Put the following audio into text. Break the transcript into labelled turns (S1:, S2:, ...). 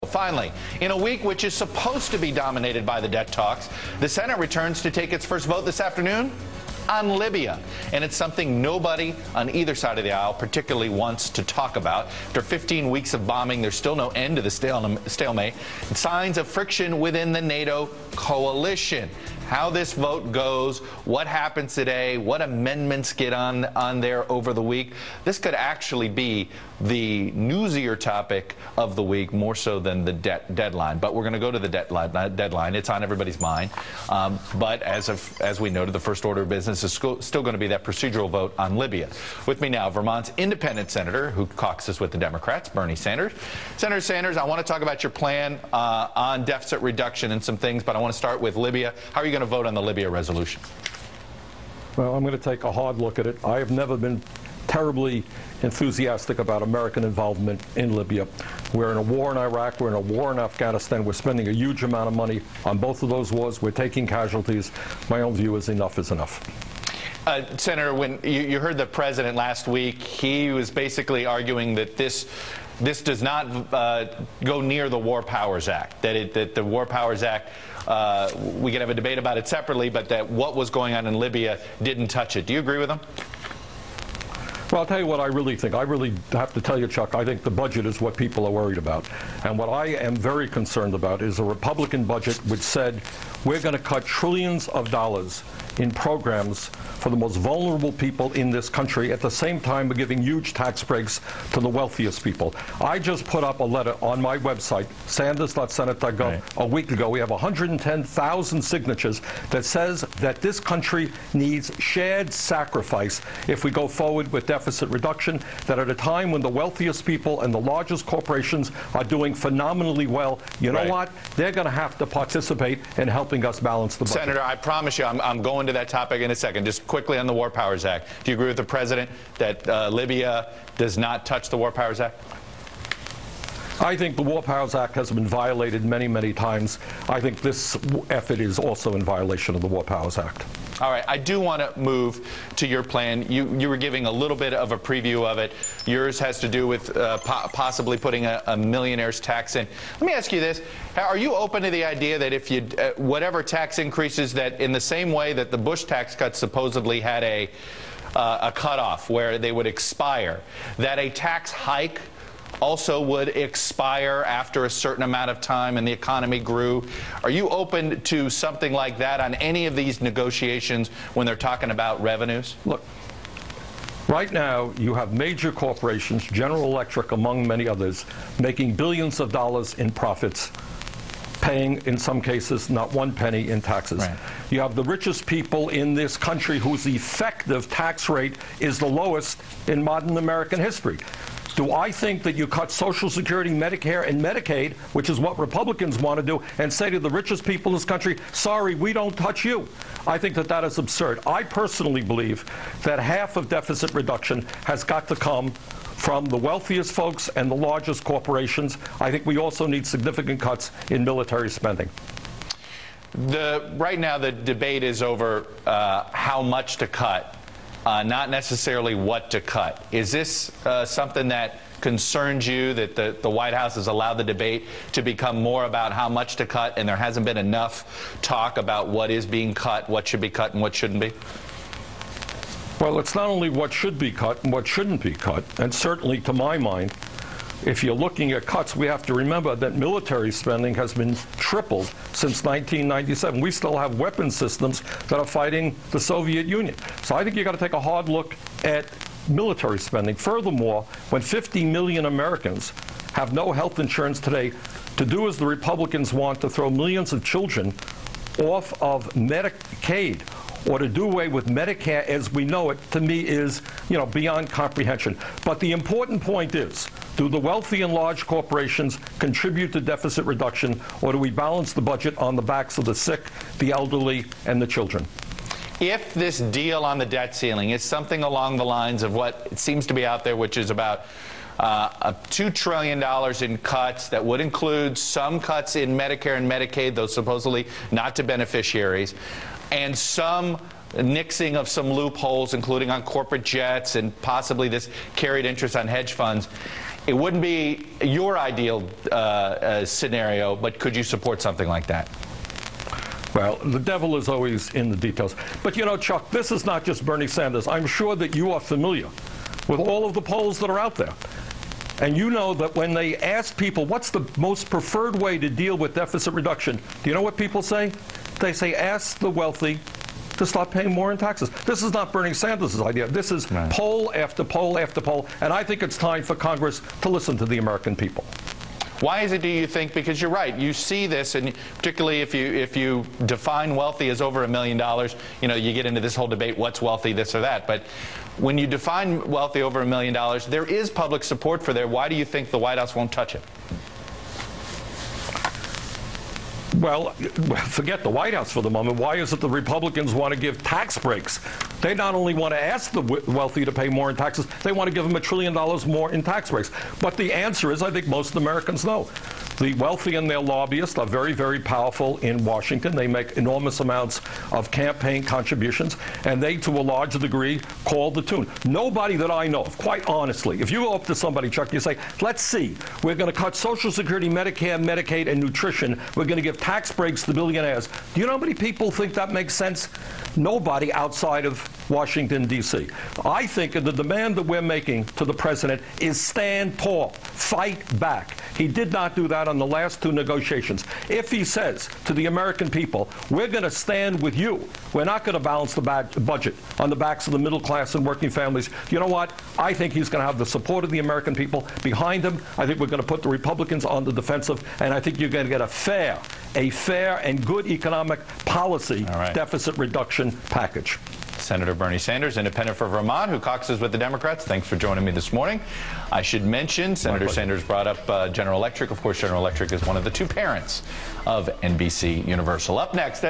S1: Finally, in a week which is supposed to be dominated by the debt talks, the Senate returns to take its first vote this afternoon on Libya. And it's something nobody on either side of the aisle particularly wants to talk about. After 15 weeks of bombing, there's still no end to the stalemate. And signs of friction within the NATO coalition. How this vote goes, what happens today, what amendments get on there over the week. This could actually be the newsier topic of the week, more so than the deadline. But we're going to go to the deadline. It's on everybody's mind. But as we noted, the first order of business is still going to be that procedural vote on Libya. With me now, Vermont's independent senator who caucuses with the Democrats, Bernie Sanders. Senator Sanders, I want to talk about your plan on deficit reduction and some things, but I want to start with Libya. How are you going to vote on the Libya resolution?
S2: Well, I'm going to take a hard look at it. I have never been terribly enthusiastic about American involvement in Libya. We're in a war in Iraq. We're in a war in Afghanistan. We're spending a huge amount of money on both of those wars. We're taking casualties. My own view is enough is enough.
S1: Senator, when you heard the president last week, he was basically arguing that this does not go near the War Powers Act, that the War Powers Act, we can have a debate about it separately, but that what was going on in Libya didn't touch it. Do you agree with him?
S2: Well, I'll tell you what I really think. I really have to tell you, Chuck, I think the budget is what people are worried about. And what I am very concerned about is a Republican budget which said we're going to cut trillions of dollars in programs for the most vulnerable people in this country. At the same time, we're giving huge tax breaks to the wealthiest people. I just put up a letter on my website, sanders.senate.gov, right, a week ago. We have 110,000 signatures that says that this country needs shared sacrifice if we go forward with deficit reduction, that at a time when the wealthiest people and the largest corporations are doing phenomenally well, you know what? They're going to have to participate in helping us balance the budget.
S1: Senator, I promise you, I'm going to that topic in a second. Just quickly on the War Powers Act. Do you agree with the president that Libya does not touch the War Powers Act?
S2: I think the War Powers Act has been violated many, many times. I think this effort is also in violation of the War Powers Act.
S1: All right. I do want to move to your plan. You were giving a little bit of a preview of it. Yours has to do with possibly putting a millionaire's tax in. Let me ask you this. Are you open to the idea that if you whatever tax increases, that in the same way that the Bush tax cuts supposedly had a cutoff where they would expire, that a tax hike also would expire after a certain amount of time and the economy grew? Are you open to something like that on any of these negotiations when they're talking about revenues?
S2: Look, right now you have major corporations, General Electric among many others, making billions of dollars in profits, paying, in some cases, not one penny in taxes. Right. You have the richest people in this country whose effective tax rate is the lowest in modern American history. Do I think that you cut Social Security, Medicare, and Medicaid, which is what Republicans want to do, and say to the richest people in this country, sorry, we don't touch you? I think that that is absurd. I personally believe that half of deficit reduction has got to come from the wealthiest folks and the largest corporations. I think we also need significant cuts in military spending.
S1: Right now, the debate is over how much to cut. Not necessarily what to cut. Is this something that concerns you, that the White House has allowed the debate to become more about how much to cut, and there hasn't been enough talk about what is being cut, what should be cut, and what shouldn't be?
S2: Well, it's not only what should be cut and what shouldn't be cut, and certainly to my mind, if you're looking at cuts, we have to remember that military spending has been tripled since 1997. We still have weapon systems that are fighting the Soviet Union. So I think you've got to take a hard look at military spending. Furthermore, when 50 million Americans have no health insurance today, to do as the Republicans want, to throw millions of children off of Medicaid or to do away with Medicare as we know it, to me is, beyond comprehension. But the important point is, do the wealthy and large corporations contribute to deficit reduction, or do we balance the budget on the backs of the sick, the elderly, and the children?
S1: If this deal on the debt ceiling is something along the lines of what it seems to be out there, which is about $2 trillion in cuts that would include some cuts in Medicare and Medicaid, though supposedly not to beneficiaries, and some nixing of some loopholes, including on corporate jets and possibly this carried interest on hedge funds. It wouldn't be your ideal scenario, but could you support something like that?
S2: Well, the devil is always in the details. But you know, Chuck, this is not just Bernie Sanders. I'm sure that you are familiar with all of the polls that are out there. And you know that when they ask people what's the most preferred way to deal with deficit reduction, do you know what people say? They say ask the wealthy to stop paying more in taxes. This is not Bernie Sanders' idea. This is poll after poll after poll. And I think it's time for Congress to listen to the American people.
S1: Why is it, do you think? Because you're right. You see this, and particularly if you define wealthy as over $1 million, you know, you get into this whole debate, what's wealthy, this or that. But when you define wealthy over $1 million, there is public support for there. Why do you think the White House won't touch it?
S2: Well, forget the White House for the moment. Why is it the Republicans want to give tax breaks? They not only want to ask the wealthy to pay more in taxes, they want to give them $1 trillion more in tax breaks. But the answer is, I think most Americans know, the wealthy and their lobbyists are very, very powerful in Washington. They make enormous amounts of campaign contributions, and they, to a large degree, call the tune. Nobody that I know of, quite honestly, if you go up to somebody, Chuck, you say, let's see, we're going to cut Social Security, Medicare, Medicaid, and nutrition. We're going to give tax breaks to billionaires. Do you know how many people think that makes sense? Nobody outside of Washington, D.C. I think the demand that we're making to the president is stand tall, fight back. He did not do that on the last two negotiations. If he says to the American people, we're going to stand with you, we're not going to balance the budget on the backs of the middle class and working families, you know what? I think he's going to have the support of the American people behind him. I think we're going to put the Republicans on the defensive, and I think you're going to get a fair and good economic policy deficit reduction package.
S1: Senator Bernie Sanders, independent for Vermont, who caucuses with the Democrats. Thanks for joining me this morning. I should mention, Senator Sanders brought up General Electric. Of course, General Electric is one of the two parents of NBC Universal. Up next.